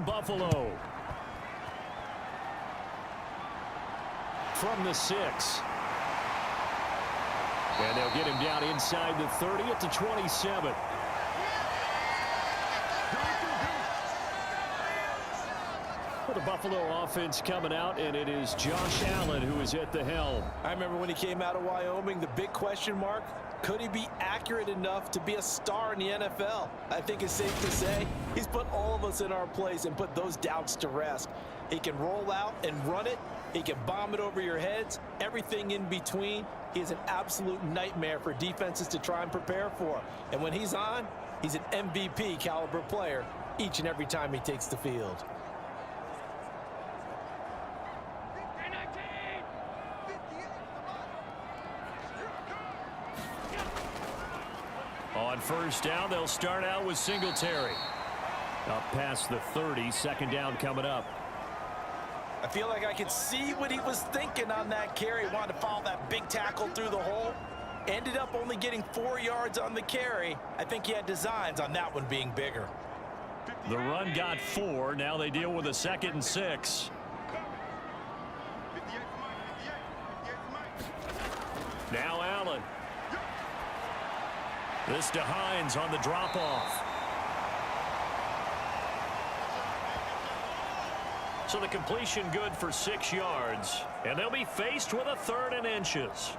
Buffalo. From the 6. And they'll get him down inside the 30 at the 27. For the Buffalo offense coming out, and it is Josh Allen who is at the helm. I remember when he came out of Wyoming, the big question mark, could he be accurate enough to be a star in the NFL? I think it's safe to say he's put all of us in our place and put those doubts to rest. He can roll out and run it. He can bomb it over your heads. Everything in between. He is an absolute nightmare for defenses to try and prepare for. And when he's on, he's an MVP caliber player each and every time he takes the field. On first down, they'll start out with Singletary. Up past the 30, second down coming up. I feel like I could see what he was thinking on that carry. Wanted to follow that big tackle through the hole. Ended up only getting 4 yards on the carry. I think he had designs on that one being bigger. The run got 4. Now they deal with a 2nd and 6. Now Allen. This to Hines on the drop-off. So the completion good for 6 yards. And they'll be faced with a 3rd and inches.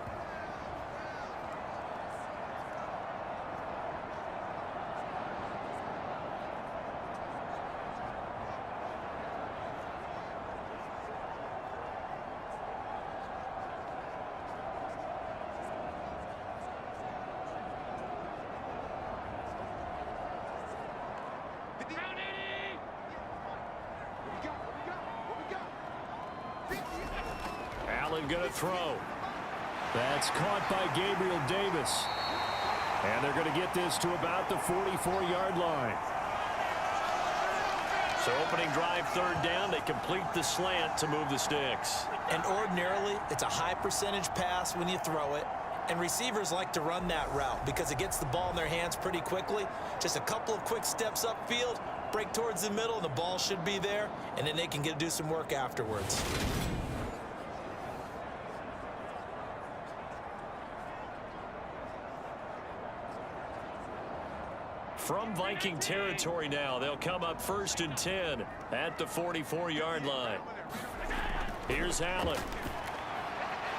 Allen going to throw. That's caught by Gabriel Davis. And they're going to get this to about the 44-yard line. So opening drive, 3rd down. They complete the slant to move the sticks. And ordinarily, it's a high percentage pass when you throw it. And receivers like to run that route because it gets the ball in their hands pretty quickly. Just a couple of quick steps upfield, break towards the middle, and the ball should be there. And then they can do some work afterwards. From Viking territory now, they'll come up 1st and 10 at the 44-yard line. Here's Allen.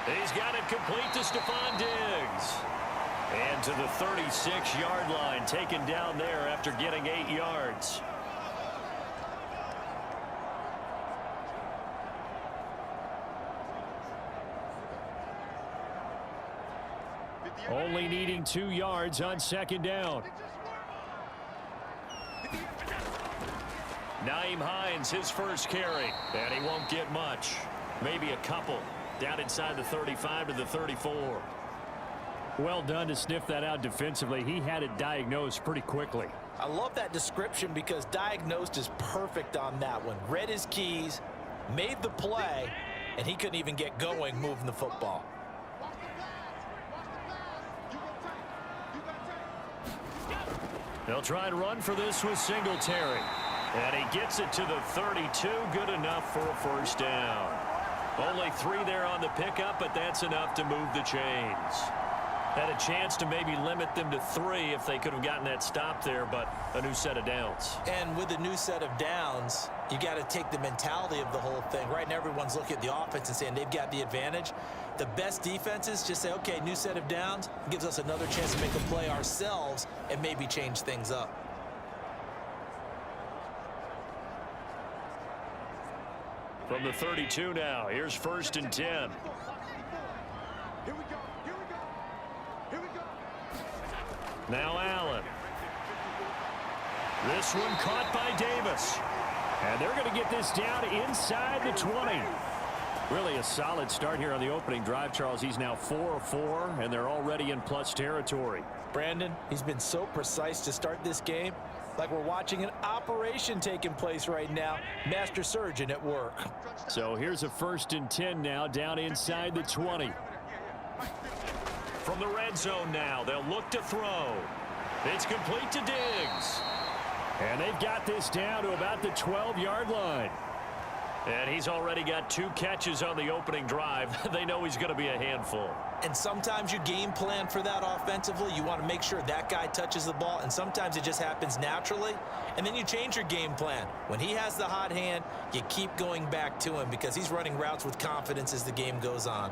He's got it complete to Stephon Diggs. And to the 36-yard line, taken down there after getting 8 yards. Only needing 2 yards on 2nd down. Nyheim Hines, his first carry, and he won't get much. Maybe a couple. Down inside the 35 to the 34. Well done to sniff that out defensively. He had it diagnosed pretty quickly. I love that description because diagnosed is perfect on that one. Read his keys, made the play, and he couldn't even get going moving the football. They'll try and run for this with Singletary. And he gets it to the 32. Good enough for a 1st down. Only 3 there on the pickup, but that's enough to move the chains. Had a chance to maybe limit them to 3 if they could have gotten that stop there, but a new set of downs. And with a new set of downs, you got to take the mentality of the whole thing. Right now, everyone's looking at the offense and saying they've got the advantage. The best defenses just say, okay, new set of downs gives us another chance to make a play ourselves and maybe change things up. From the 32 now, here's 1st and 10. Here we go. Now Allen. This one caught by Davis. And they're going to get this down inside the 20. Really a solid start here on the opening drive, Charles. He's now 4 of 4, and they're already in plus territory. Brandon, he's been so precise to start this game. Like we're watching an operation taking place right now. Master surgeon at work. So here's a 1st and 10 now, down inside the 20. From the red zone now, they'll look to throw. It's complete to Diggs. And they've got this down to about the 12-yard line. And he's already got 2 catches on the opening drive. They know he's going to be a handful. And sometimes you game plan for that offensively. You want to make sure that guy touches the ball, and sometimes it just happens naturally. And then you change your game plan. When he has the hot hand, you keep going back to him because he's running routes with confidence as the game goes on.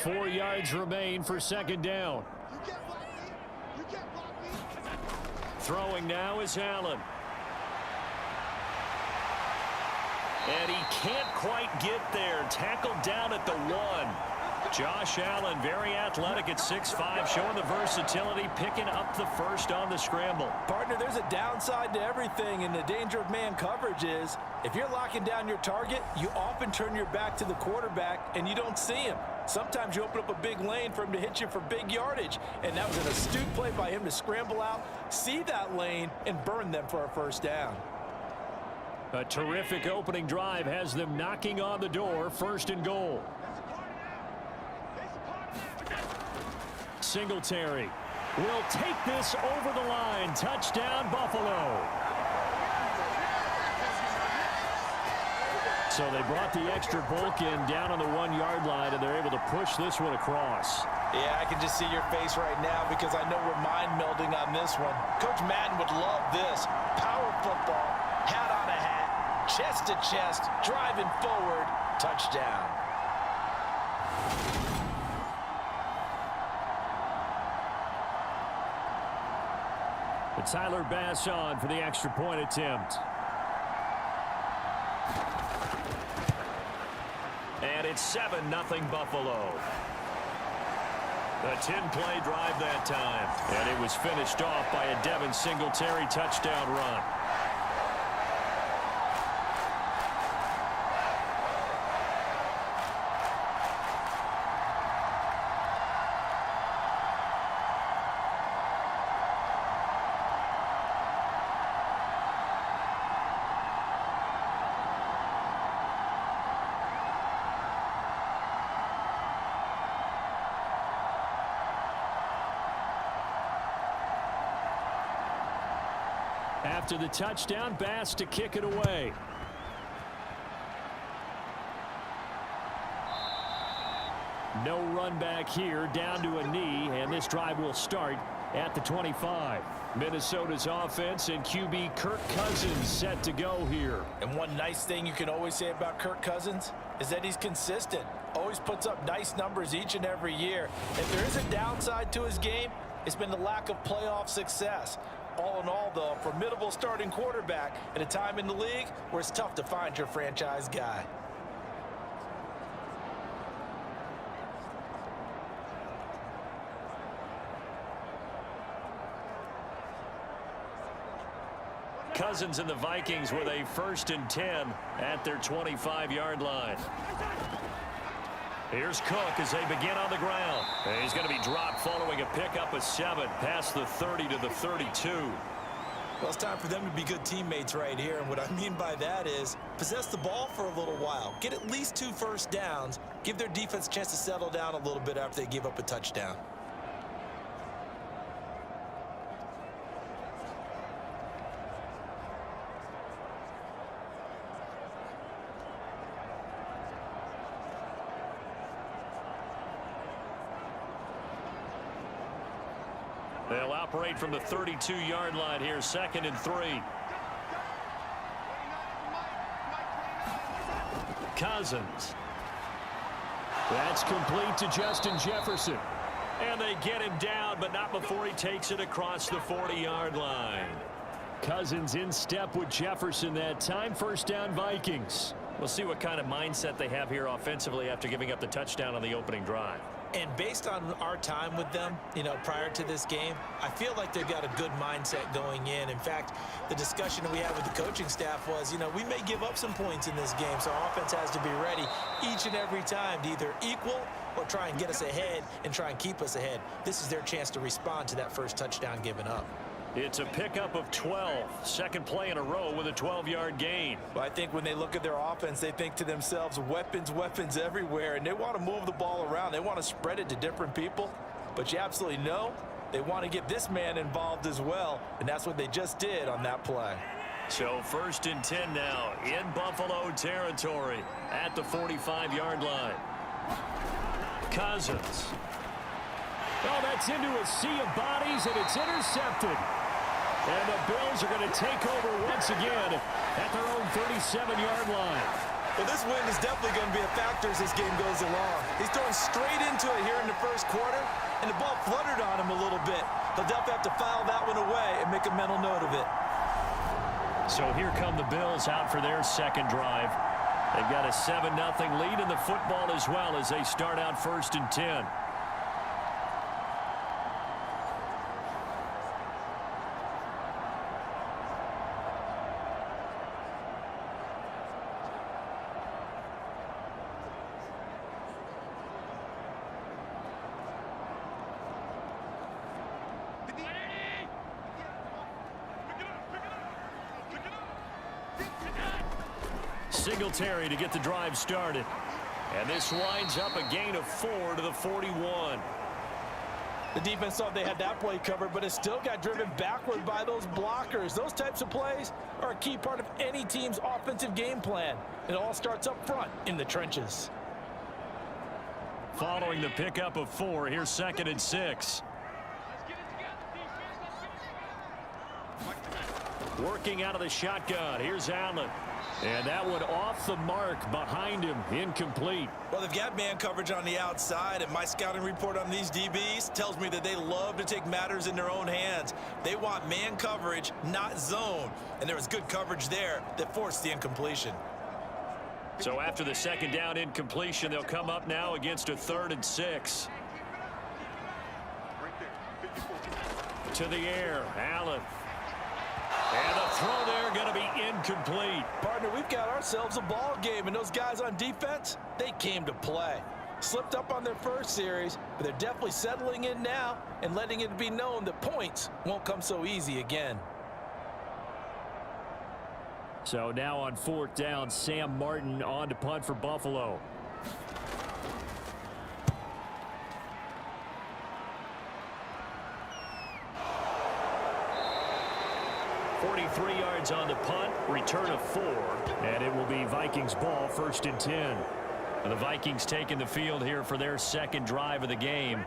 4 yards remain for second down. You can't block me. You can't block me. Throwing now is Allen. And he can't quite get there. Tackled down at the 1. Josh Allen, very athletic at 6'5", showing the versatility, picking up the first on the scramble. Partner, there's a downside to everything, and the danger of man coverage is if you're locking down your target, you often turn your back to the quarterback and you don't see him. Sometimes you open up a big lane for him to hit you for big yardage, and that was an astute play by him to scramble out, see that lane, and burn them for a first down. A terrific opening drive has them knocking on the door, 1st and goal. Singletary will take this over the line. Touchdown, Buffalo. So they brought the extra bulk in down on the 1-yard line, and they're able to push this one across. Yeah, I can just see your face right now because I know we're mind melding on this one. Coach Madden would love this. Power football, hat on a hat, chest to chest, driving forward, touchdown. But Tyler Bass on for the extra point attempt. And it's 7-0 Buffalo. A 10-play drive that time. And it was finished off by a Devin Singletary touchdown run. After the touchdown, Bass to kick it away. No run back here, down to a knee, and this drive will start at the 25. Minnesota's offense and QB Kirk Cousins set to go here. And one nice thing you can always say about Kirk Cousins is that he's consistent. Always puts up nice numbers each and every year. If there is a downside to his game, it's been the lack of playoff success. All in all, though, a formidable starting quarterback at a time in the league where it's tough to find your franchise guy. Cousins and the Vikings with a 1st and 10 at their 25-yard line. Here's Cook as they begin on the ground. And he's going to be dropped following a pickup of 7 past the 30 to the 32. Well, it's time for them to be good teammates right here. And what I mean by that is possess the ball for a little while. Get at least 2 first downs. Give their defense a chance to settle down a little bit after they give up a touchdown. They'll operate from the 32-yard line here, 2nd and 3. Cousins. That's complete to Justin Jefferson. And they get him down, but not before he takes it across the 40-yard line. Cousins in step with Jefferson that time. 1st down Vikings. We'll see what kind of mindset they have here offensively after giving up the touchdown on the opening drive. And based on our time with them, prior to this game, I feel like they've got a good mindset going in. In fact, the discussion that we had with the coaching staff was, we may give up some points in this game, so our offense has to be ready each and every time to either equal or try and get us ahead and try and keep us ahead. This is their chance to respond to that first touchdown given up. It's a pickup of 12. 2nd play in a row with a 12-yard gain. Well, I think when they look at their offense, they think to themselves, weapons, weapons everywhere, and they want to move the ball around. They want to spread it to different people. But you absolutely know They want to get this man involved as well, and that's what they just did on that play. So 1st and 10 now in Buffalo territory at the 45-yard line. Cousins. Oh, that's into a sea of bodies, and it's intercepted. And the Bills are going to take over once again at their own 37-yard line. Well, this win is definitely going to be a factor as this game goes along. He's throwing straight into it here in the first quarter, and the ball fluttered on him a little bit. He'll definitely have to file that one away and make a mental note of it. So here come the Bills out for their second drive. They've got a 7-0 lead in the football as well as they start out 1st and 10. Singletary to get the drive started. And this winds up a gain of 4 to the 41. The defense thought they had that play covered, but it still got driven backward by those blockers. Those types of plays are a key part of any team's offensive game plan. It all starts up front in the trenches. Following the pickup of 4, here's 2nd and 6. Working out of the shotgun. Here's Allen. And that one off the mark behind him. Incomplete. Well, they've got man coverage on the outside, and my scouting report on these DBs tells me that they love to take matters in their own hands. They want man coverage, not zone. And there was good coverage there that forced the incompletion. So after the 2nd down incompletion, they'll come up now against a 3rd and 6. To the air, Allen. And the throw there going to be incomplete. Partner, we've got ourselves a ball game, and those guys on defense, they came to play. Slipped up on their first series, but they're definitely settling in now and letting it be known that points won't come so easy again. So now on 4th down, Sam Martin on to punt for Buffalo. 43 yards on the punt, return of 4, and it will be Vikings ball, 1st and 10. And the Vikings taking the field here for their 2nd drive of the game.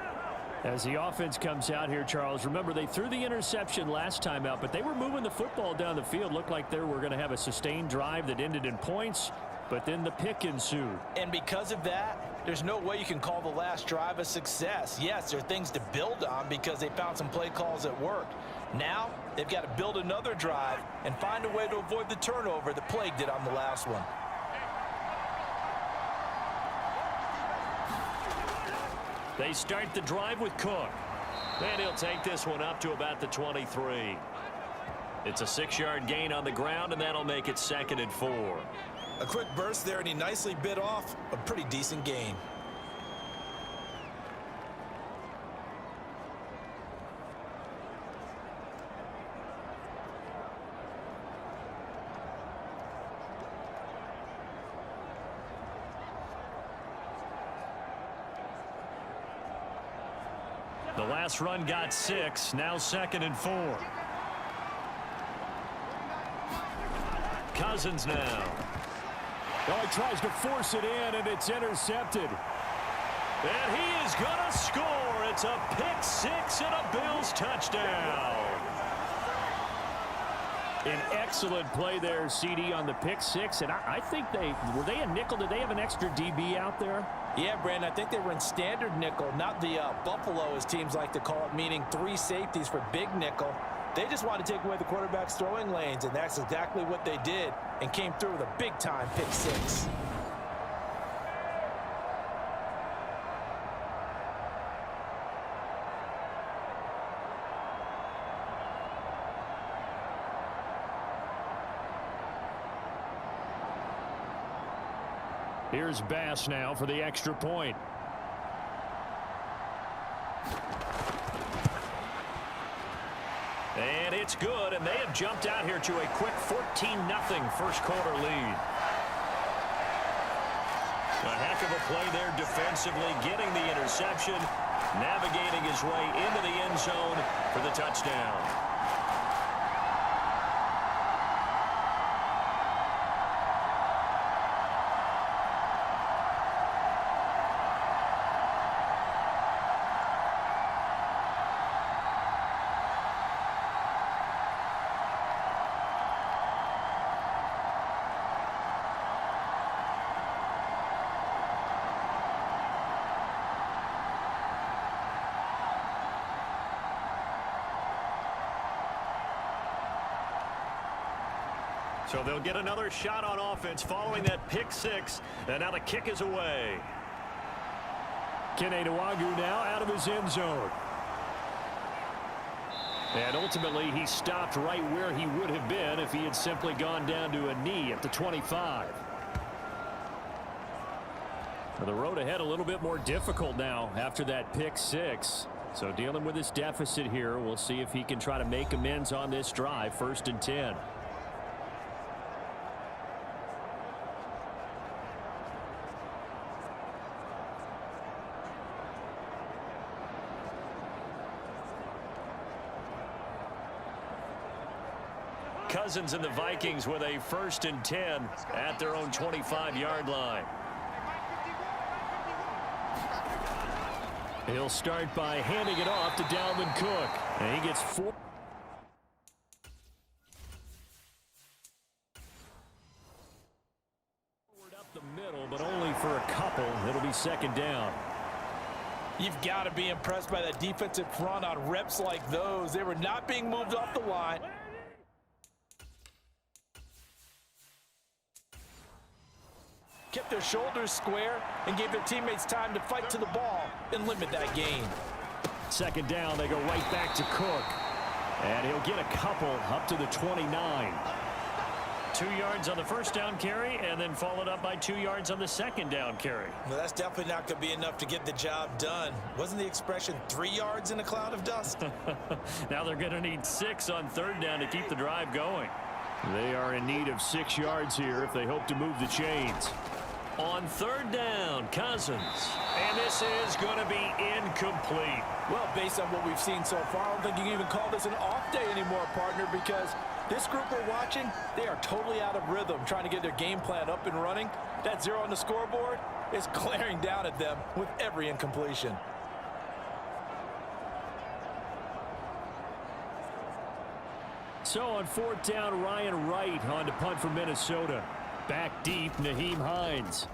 As the offense comes out here, Charles, remember they threw the interception last time out, but they were moving the football down the field. Looked like they were going to have a sustained drive that ended in points, but then the pick ensued. And because of that, there's no way you can call the last drive a success. Yes, there are things to build on because they found some play calls that worked. Now, they've got to build another drive and find a way to avoid the turnover that plagued it on the last one. They start the drive with Cook. And he'll take this one up to about the 23. It's a 6-yard gain on the ground, and that'll make it 2nd and 4. A quick burst there, and he nicely bit off a pretty decent gain. The last run got 6, now 2nd and 4. Cousins now. Oh, he tries to force it in, and it's intercepted. And he is going to score. It's a pick 6 and a Bills touchdown. An excellent play there, CD, on the pick 6. And I think were they a nickel? Did they have an extra DB out there? Yeah, Brandon, I think they were in standard nickel, not the Buffalo, as teams like to call it, meaning 3 safeties for big nickel. They just want to take away the quarterback's throwing lanes, and that's exactly what they did and came through with a big-time pick 6. Here's Bass now for the extra point. And it's good, and they have jumped out here to a quick 14-0 first quarter lead. A heck of a play there defensively, getting the interception, navigating his way into the end zone for the touchdown. So they'll get another shot on offense following that pick six. And now the kick is away. Kene Nwangwu now out of his end zone. And ultimately, he stopped right where he would have been if he had simply gone down to a knee at the 25. The road ahead a little bit more difficult now after that pick six. So dealing with this deficit here, we'll see if he can try to make amends on this drive. 1st and 10. Cousins and the Vikings with a 1st and 10 at their own 25-yard line. He'll start by handing it off to Dalvin Cook. And he gets 4. Up the middle, but only for a couple. It'll be 2nd down. You've got to be impressed by that defensive front on reps like those. They were not being moved off the line. Kept their shoulders square and gave their teammates time to fight to the ball and limit that gain. 2nd down, they go right back to Cook. And he'll get a couple up to the 29. 2 yards on the 1st down carry, and then followed up by 2 yards on the 2nd down carry. Well, that's definitely not going to be enough to get the job done. Wasn't the expression 3 yards in a cloud of dust? Now they're going to need 6 on 3rd down to keep the drive going. They are in need of 6 yards here if they hope to move the chains. On 3rd down, Cousins. And this is going to be incomplete. Well, based on what we've seen so far, I don't think you can even call this an off day anymore, partner, because this group we're watching, they are totally out of rhythm, trying to get their game plan up and running. That 0 on the scoreboard is glaring down at them with every incompletion. So on 4th down, Ryan Wright on to punt for Minnesota. Back deep, Nyheim Hines.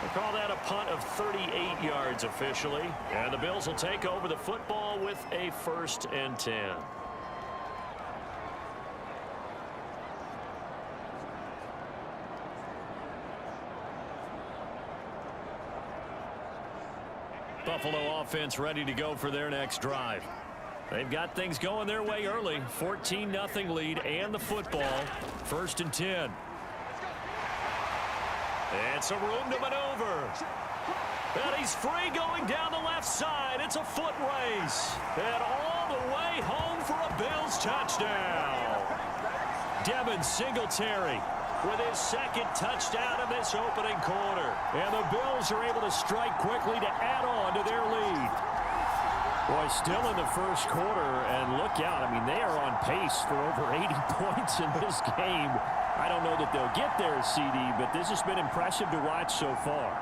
We'll call that a punt of 38 yards officially. And the Bills will take over the football with a 1st and 10. Buffalo offense ready to go for their next drive. They've got things going their way early. 14-0 lead and the football. 1st and 10. And some room to maneuver. And he's free going down the left side. It's a foot race. And all the way home for a Bills touchdown. Devin Singletary with his 2nd touchdown of this opening quarter. And the Bills are able to strike quickly to add on to their lead. Boy, still in the 1st quarter, and look out. I mean, they are on pace for over 80 points in this game. I don't know that they'll get there, CD, but this has been impressive to watch so far.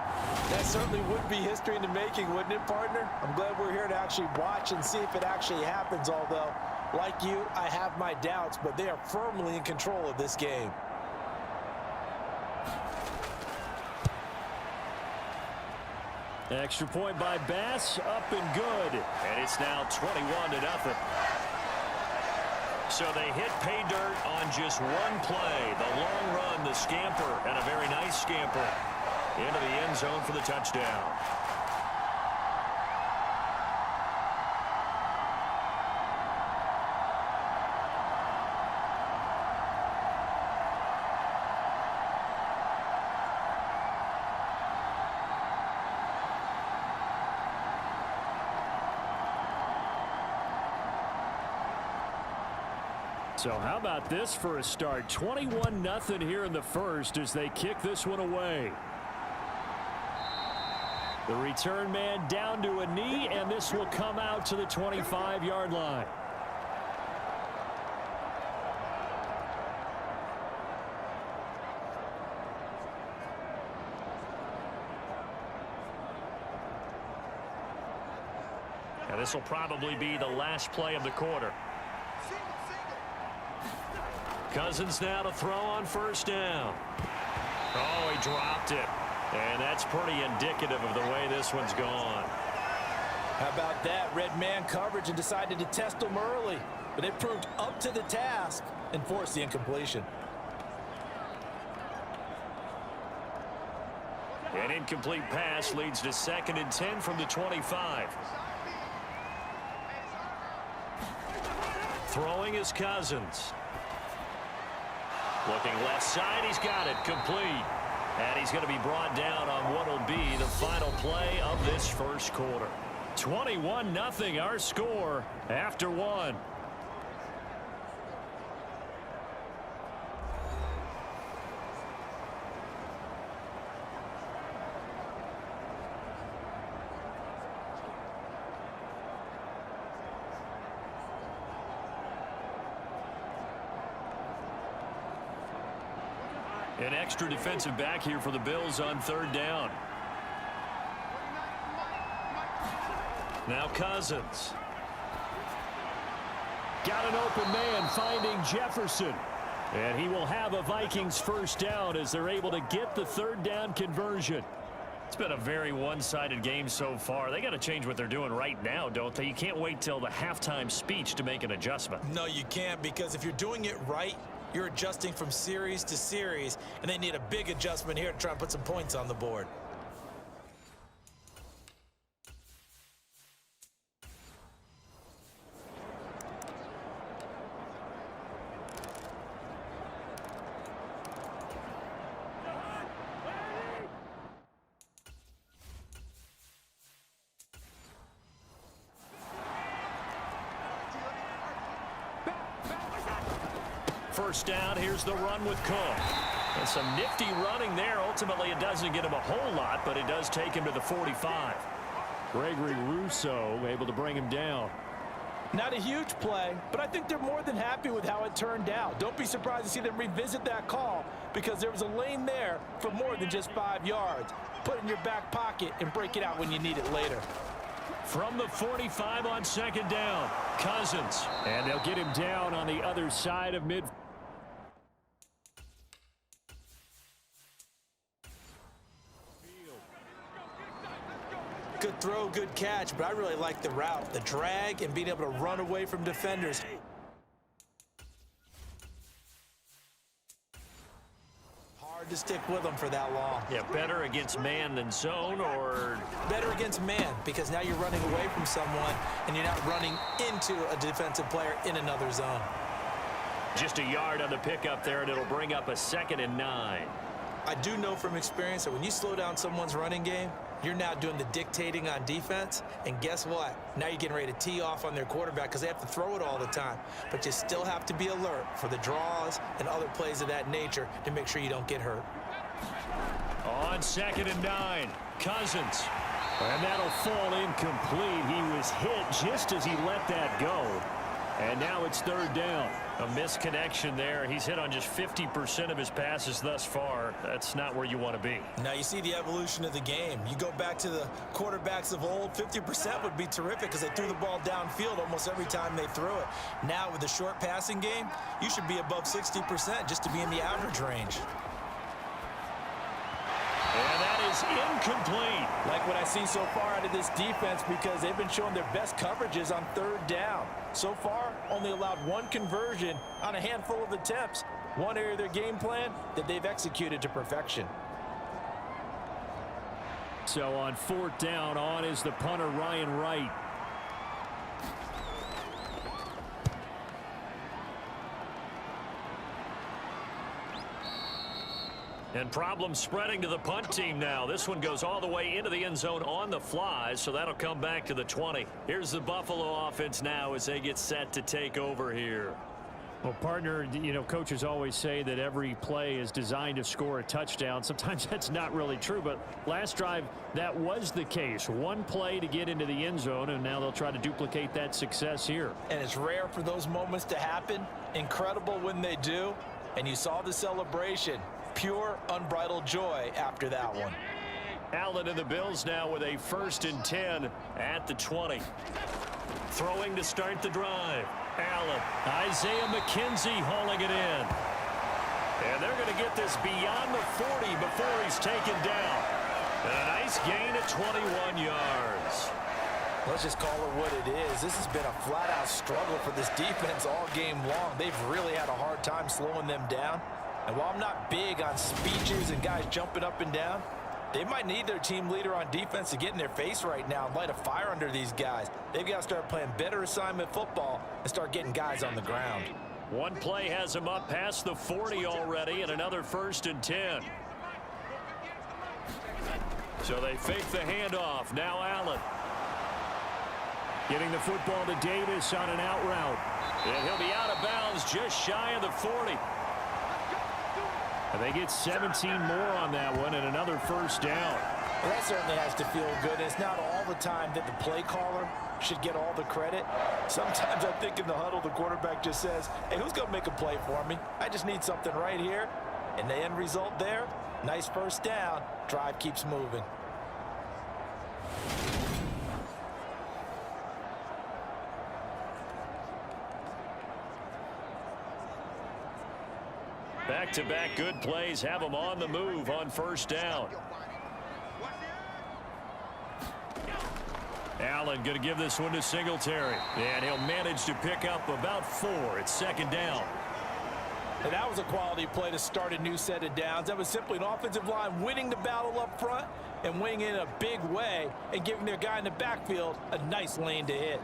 That certainly would be history in the making, wouldn't it, partner? I'm glad we're here to actually watch and see if it actually happens, although, like you, I have my doubts, but they are firmly in control of this game. Extra point by Bass, up and good. And it's now 21-0. So they hit pay dirt on just one play. The long run, the scamper, and a very nice scamper into the end zone for the touchdown. So how about this for a start? 21-0 here in the first as they kick this one away. The return man down to a knee, and this will come out to the 25-yard line. And this will probably be the last play of the quarter. Cousins now to throw on first down. Oh, he dropped it. And that's pretty indicative of the way this one's gone. How about that? Red man coverage and decided to test them early. But it proved up to the task and forced the incompletion. An incomplete pass leads to 2nd and 10 from the 25. Throwing is Cousins. Looking left side, he's got it, complete. And he's going to be brought down on what will be the final play of this first quarter. 21-0 our score after one. An extra defensive back here for the Bills on 3rd down. Now Cousins. Got an open man finding Jefferson. And he will have a Vikings first down as they're able to get the 3rd down conversion. It's been a very one-sided game so far. They got to change what they're doing right now, don't they? You can't wait till the halftime speech to make an adjustment. No, you can't, because if you're doing it right, you're adjusting from series to series, and they need a big adjustment here to try and put some points on the board. First down, here's the run with Cook. And some nifty running there. Ultimately, it doesn't get him a whole lot, but it does take him to the 45. Gregory Rousseau able to bring him down. Not a huge play, but I think they're more than happy with how it turned out. Don't be surprised to see them revisit that call, because there was a lane there for more than just 5 yards. Put it in your back pocket and break it out when you need it later. From the 45 on 2nd down, Cousins. And they'll get him down on the other side of mid. Good throw, good catch, but I really like the route, the drag, and being able to run away from defenders. Hard to stick with them for that long. Yeah, better against man than zone, or better against man, because now you're running away from someone and you're not running into a defensive player in another zone. just a yard on the pickup there, and it'll bring up a 2nd and 9. I do know from experience that when you slow down someone's running game, you're now doing the dictating on defense, and guess what? Now you're getting ready to tee off on their quarterback because they have to throw it all the time. But you still have to be alert for the draws and other plays of that nature to make sure you don't get hurt. On 2nd and 9, Cousins. And that'll fall incomplete. He was hit just as he let that go. And now it's 3rd down. A misconnection there. He's hit on just 50% of his passes thus far. That's not where you want to be. Now you see the evolution of the game. You go back to the quarterbacks of old, 50% would be terrific because they threw the ball downfield almost every time they threw it. Now with the short passing game, you should be above 60% just to be in the average range. And that is incomplete. Like what I see so far out of this defense, because they've been showing their best coverages on 3rd down. So far, only allowed 1 conversion on a handful of attempts. One area of their game plan that they've executed to perfection. So on 4th down, on is the punter, Ryan Wright. And problems spreading to the punt team now. This one goes all the way into the end zone on the fly, so that'll come back to the 20. Here's the Buffalo offense now as they get set to take over here. Well, partner, you know, coaches always say that every play is designed to score a touchdown. Sometimes that's not really true, but last drive, that was the case. One play to get into the end zone, and now they'll try to duplicate that success here. And it's rare for those moments to happen. Incredible when they do. And you saw the celebration. Pure, unbridled joy after that one. Allen and the Bills now with a 1st and 10 at the 20. Throwing to start the drive. Allen, Isaiah McKenzie hauling it in. And they're going to get this beyond the 40 before he's taken down. And a nice gain at 21 yards. Let's just call it what it is. This has been a flat-out struggle for this defense all game long. They've really had a hard time slowing them down. And while I'm not big on speeches and guys jumping up and down, they might need their team leader on defense to get in their face right now and light a fire under these guys. They've got to start playing better assignment football and start getting guys on the ground. One play has him up past the 40 already, and another 1st and 10. So they fake the handoff. Now Allen. Getting the football to Davis on an out route. And he'll be out of bounds just shy of the 40. And they get 17 more on that one and another 1st down. Well, that certainly has to feel good. It's not all the time that the play caller should get all the credit. Sometimes I think in the huddle, the quarterback just says, hey, who's going to make a play for me? I just need something right here. And the end result there, nice 1st down. Drive keeps moving. Back-to-back good plays have them on the move on 1st down. Allen going to give this one to Singletary. And he'll manage to pick up about 4. It's 2nd down. And that was a quality play to start a new set of downs. That was simply an offensive line winning the battle up front and winning in a big way and giving their guy in the backfield a nice lane to hit.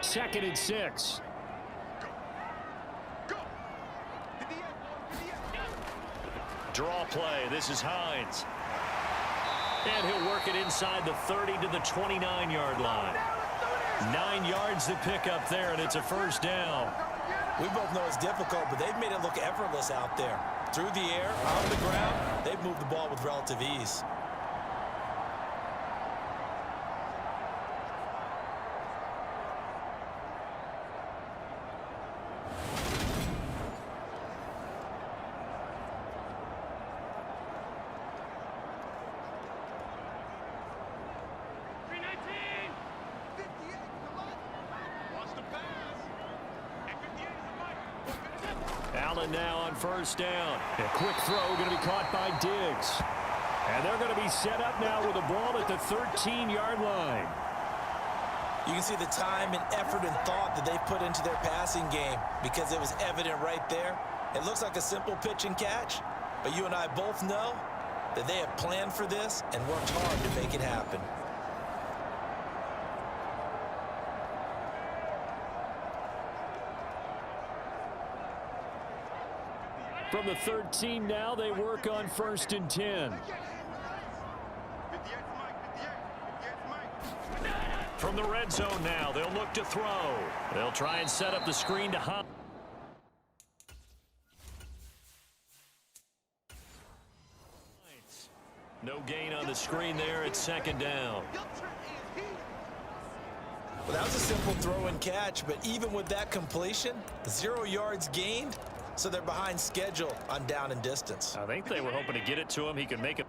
2nd and 6. Draw play. This is Hines. And he'll work it inside the 30 to the 29-yard line. 9 yards to pick up there, and it's a 1st down. We both know it's difficult, but they've made it look effortless out there. Through the air, on the ground, they've moved the ball with relative ease. Allen now on 1st down. A quick throw going to be caught by Diggs. And they're going to be set up now with the ball at the 13-yard line. You can see the time and effort and thought that they put into their passing game because it was evident right there. It looks like a simple pitch and catch, but you and I both know that they have planned for this and worked hard to make it happen. From the 13 now, they work on 1st and 10. From the red zone now, they'll look to throw. They'll try and set up the screen to Hines. No gain on the screen there. It's 2nd down. Well, that was a simple throw and catch, but even with that completion, 0 yards gained, so they're behind schedule on down and distance. I think they were hoping to get it to him. He could make it.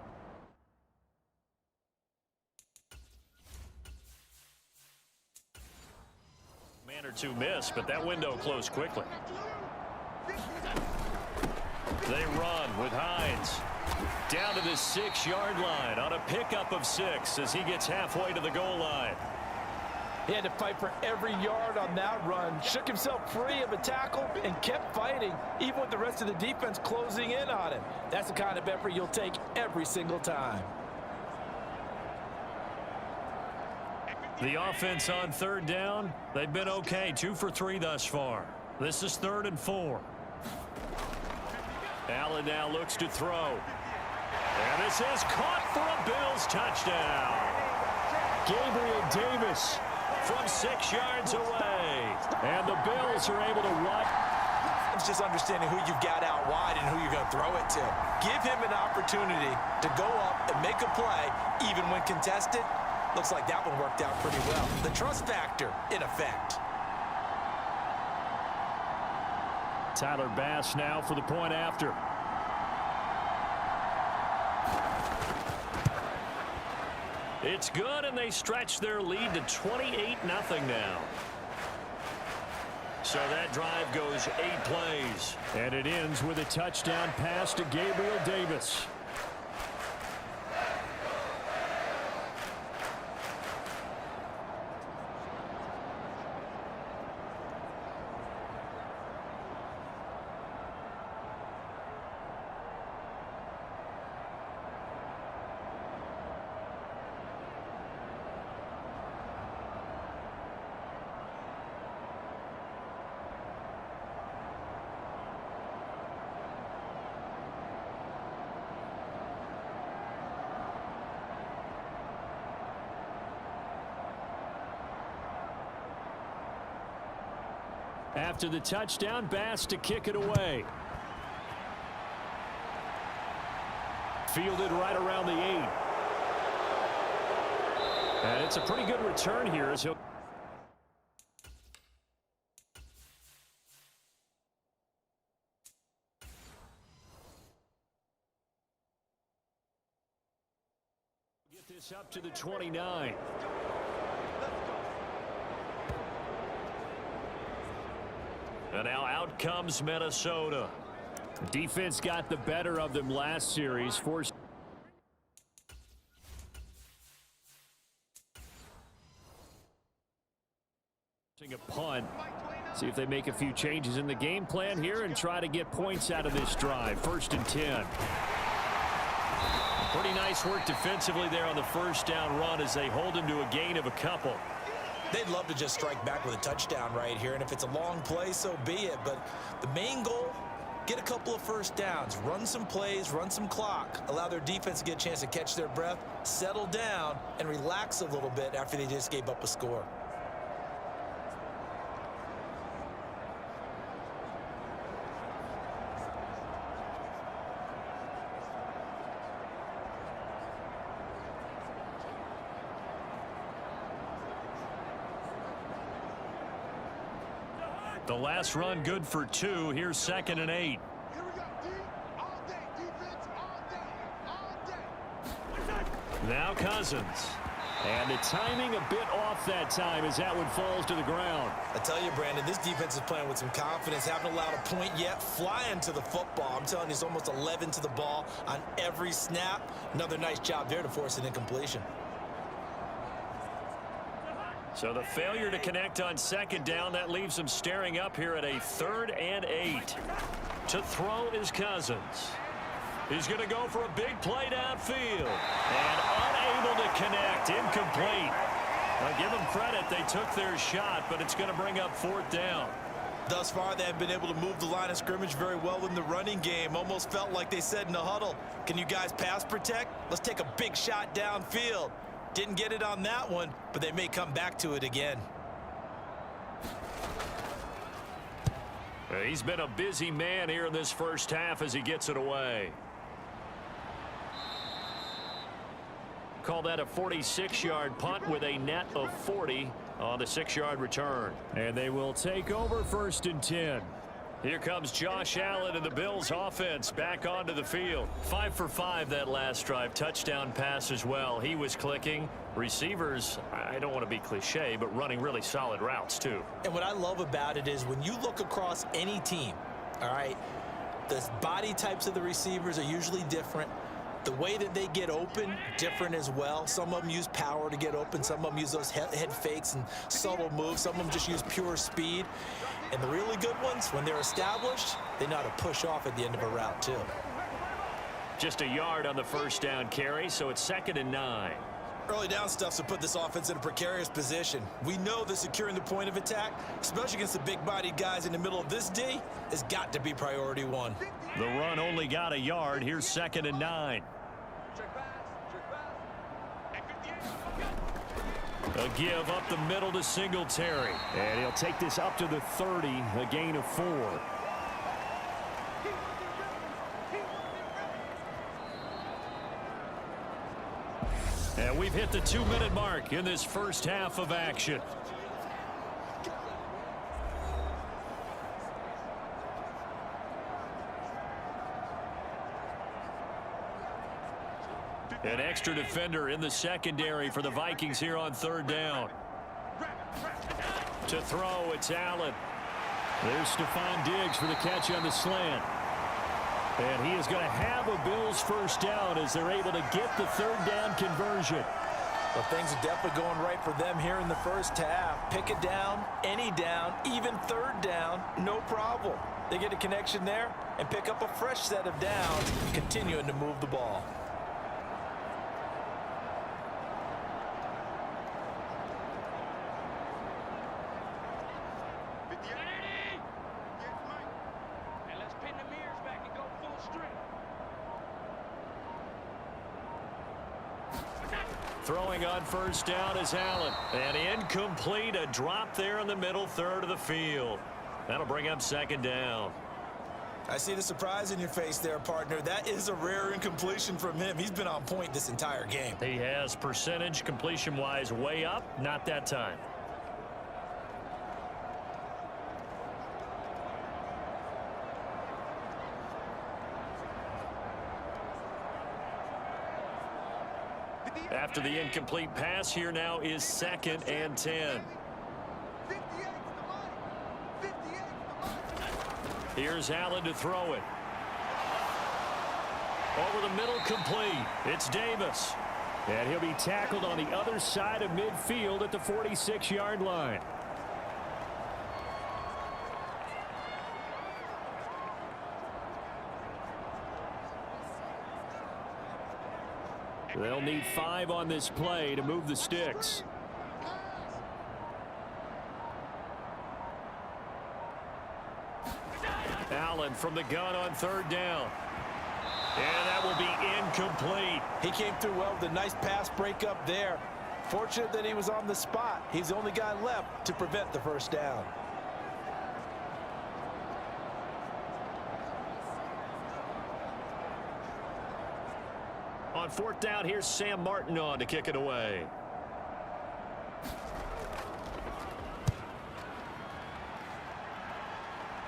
Man or two missed, but that window closed quickly. They run with Hines. Down to the 6-yard line on a pickup of 6 as he gets halfway to the goal line. He had to fight for every yard on that run, shook himself free of a tackle, and kept fighting, even with the rest of the defense closing in on him. That's the kind of effort you'll take every single time. The offense on 3rd down, they've been okay, 2 for 3 thus far. This is 3rd and 4. Allen now looks to throw. And this is caught for a Bills touchdown. Gabriel Davis from 6 yards away. And the Bills are able to wipe. It's just understanding who you've got out wide and who you're going to throw it to. Give him an opportunity to go up and make a play, even when contested. Looks like that one worked out pretty well. The trust factor in effect. Tyler Bass now for the point after. It's good, and they stretch their lead to 28-0 now. So that drive goes 8 plays. And it ends with a touchdown pass to Gabriel Davis. After the touchdown, Bass to kick it away. Fielded right around the 8. And it's a pretty good return here as he'll get this up to the 29. And now out comes Minnesota. Defense got the better of them last series, forcing a punt. See if they make a few changes in the game plan here and try to get points out of this drive. 1st and 10. Pretty nice work defensively there on the first down run as they hold him to a gain of a couple. They'd love to just strike back with a touchdown right here, and if it's a long play, so be it. But the main goal, get a couple of first downs, run some plays, run some clock, allow their defense to get a chance to catch their breath, settle down, and relax a little bit after they just gave up a score. The last run good for 2. Here's 2nd and 8. Here we go, D. All day, defense, all day. Now Cousins. And the timing a bit off that time as that one falls to the ground. I tell you, Brandon, this defense is playing with some confidence. Haven't allowed a point yet. Flying to the football. I'm telling you, it's almost 11 to the ball on every snap. Another nice job there to force an incompletion. So the failure to connect on 2nd down, that leaves them staring up here at a 3rd and 8. To throw is Cousins. He's going to go for a big play downfield. And unable to connect. Incomplete. Now give them credit. They took their shot, but it's going to bring up 4th down. Thus far, they have been able to move the line of scrimmage very well in the running game. Almost felt like they said in the huddle, can you guys pass protect? Let's take a big shot downfield. Didn't get it on that one, but they may come back to it again. He's been a busy man here in this first half as he gets it away. Call that a 46-yard punt with a net of 40 on the 6-yard return. And they will take over 1st and 10. Here comes Josh Allen and the Bills offense back onto the field. 5 for 5 that last drive. Touchdown pass as well. He was clicking. Receivers, I don't want to be cliche, but running really solid routes too. And what I love about it is when you look across any team, all right, the body types of the receivers are usually different. The way that they get open, different as well. Some of them use power to get open. Some of them use those head fakes and subtle moves. Some of them just use pure speed. And the really good ones, when they're established, they know how to push off at the end of a route, too. Just a yard on the first down carry, so it's 2nd and 9. Early down stuff to put this offense in a precarious position. We know that securing the point of attack, especially against the big-bodied guys in the middle of this D, has got to be priority one. The run only got a yard. Here's 2nd and 9. A give up the middle to Singletary. And he'll take this up to the 30, a gain of 4. And we've hit the 2-minute mark in this first half of action. An extra defender in the secondary for the Vikings here on 3rd down. To throw, it's Allen. There's Stephon Diggs for the catch on the slant. And he is going to have a Bills first down as they're able to get the 3rd down conversion. Well, things are definitely going right for them here in the first half. Pick it down, any down, even 3rd down, no problem. They get a connection there and pick up a fresh set of downs, continuing to move the ball. Throwing on first down is Allen. And incomplete, a drop there in the middle third of the field. That'll bring up 2nd down. I see the surprise in your face there, partner. That is a rare incompletion from him. He's been on point this entire game. He has percentage completion-wise way up, not that time. After the incomplete pass, here now is 2nd and 10. Here's Allen to throw it. Over the middle, complete. It's Davis. And he'll be tackled on the other side of midfield at the 46-yard line. They'll need 5 on this play to move the sticks. Allen from the gun on 3rd down. And that will be incomplete. He came through well with a nice pass breakup there. Fortunate that he was on the spot. He's the only guy left to prevent the first down. On 4th down, here's Sam Martin on to kick it away.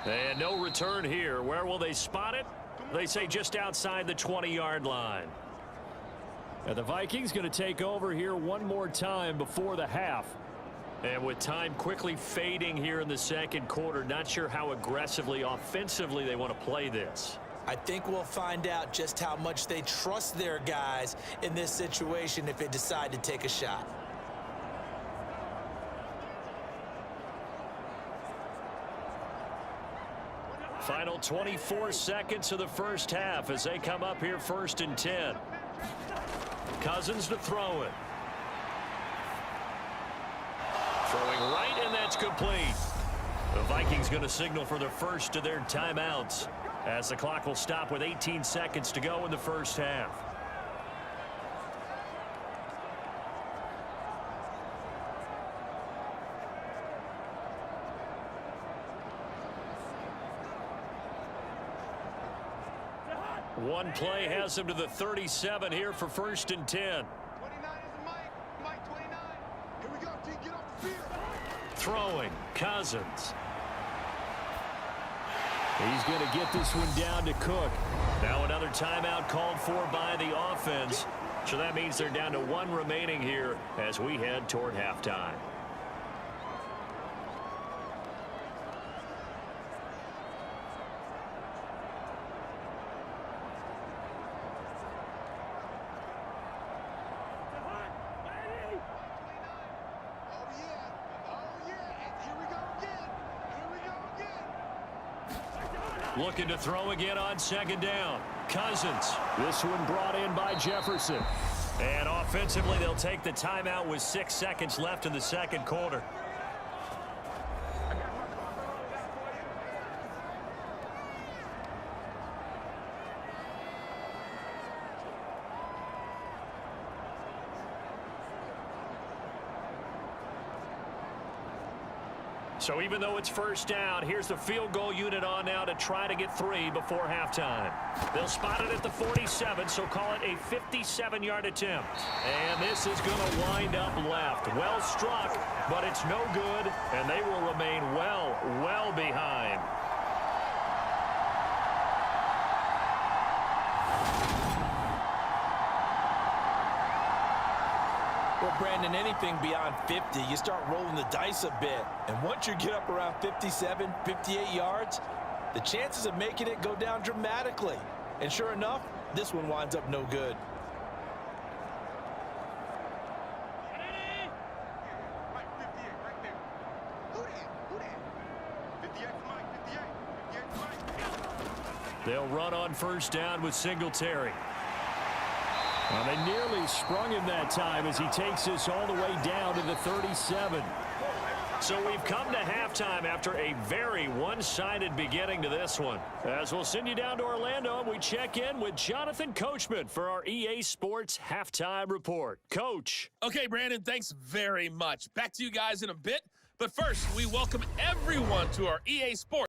And no return here. Where will they spot it? They say just outside the 20-yard line. And the Vikings going to take over here one more time before the half. And with time quickly fading here in the 2nd quarter, not sure how aggressively, offensively they want to play this. I think we'll find out just how much they trust their guys in this situation if they decide to take a shot. Final 24 seconds of the first half as they come up here 1st and 10. Cousins to throw it. Throwing right, and that's complete. The Vikings going to signal for the first of their timeouts as the clock will stop with 18 seconds to go in the first half. One play has him to the 37 here for 1st and 10. 29 is Mike. Mike 29. Here we go, T. Get off the field. Throwing, Cousins. He's going to get this one down to Cook. Now another timeout called for by the offense. So that means they're down to 1 remaining here as we head toward halftime. Looking to throw again on 2nd down. Cousins. This one brought in by Jefferson. And offensively, they'll take the timeout with 6 seconds left in the 2nd quarter. So even though it's first down, here's the field goal unit on now to try to get 3 before halftime. They'll spot it at the 47, so call it a 57-yard attempt. And this is going to wind up left. Well struck, but it's no good, and they will remain well behind. Well, Brandon, anything beyond 50, you start rolling the dice a bit. And once you get up around 57, 58 yards, the chances of making it go down dramatically. And sure enough, this one winds up no good. Mike, 58, right there. Who that? 58 for Mike, 58. 58 for Mike. They'll run on first down with Singletary. Well, they nearly sprung him that time as he takes this all the way down to the 37. So we've come to halftime after a very one-sided beginning to this one. As we'll send you down to Orlando, we check in with Jonathan Coachman for our EA Sports Halftime Report. Coach. Okay, Brandon, thanks very much. Back to you guys in a bit. But first, we welcome everyone to our EA Sports